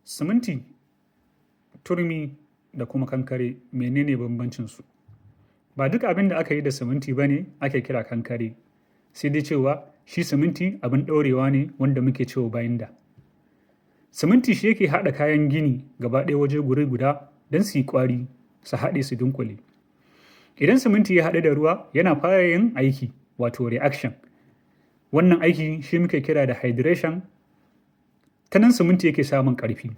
Siminti, turmi da kuma kankare menene bambancinsu? Ba duk abin da aka yi da siminti ba ne ake kira kankare, sai dai cewa shi siminti abin ɗaurewa ne wanda muke cewa bayinda. Siminti shi yake haɗa kayan gini gaba ɗaya waje guri guda don su yi ƙwari, su haɗe su dunkule. Idan siminti ya haɗu da ruwa yana fara yin aiki wato reaction. Wannan aiki shi muke kira da hydration, ta nan siminti yake samun ƙarfi.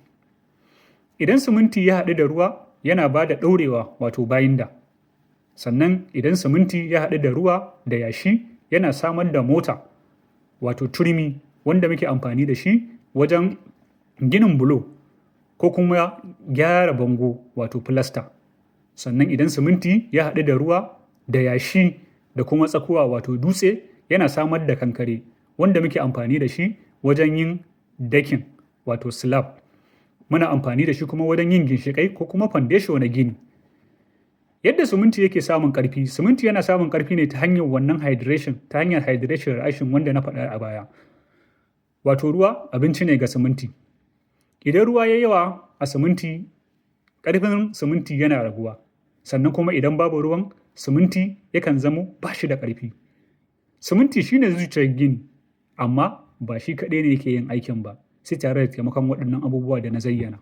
Idan siminti ya haɗu da ruwa yana ba da ɗaurewa wato bayinda. Sannan idan siminti ya haɗu da ruwa da yashi yana samar da mota wato turmi wanda muke amfani da shi wajen ginin bulo ko kuma gyara bango wato filasta. Sannan idan siminti ya haɗu da ruwa da yashi da kuma tsakuwa wato dutse yana samar da kankare wanda muke amfani da shi wajen yin dakin wato slab. Muna amfani da shi kuma wajen yin ginshiƙai ko kuma foundation na gini. Yadda siminti yake samun ƙarfi, siminti yana samun ƙarfi ne ta hanyar wannan hydration, ta hanyar hydration reaction wanda na faɗa a baya. Wato ruwa abinci ne ga siminti. Idan ruwa ya yi yawa a siminti, ƙarfin siminti yana raguwa. Sannan kuma idan babu ruwan, siminti yakan zamo ba shi da ƙarfi. Siminti shine zuciyar gini, amma ba shi kaɗai ne yake yin aikin ba, sai tare da taimakon waɗannan abubuwa da na zayyana.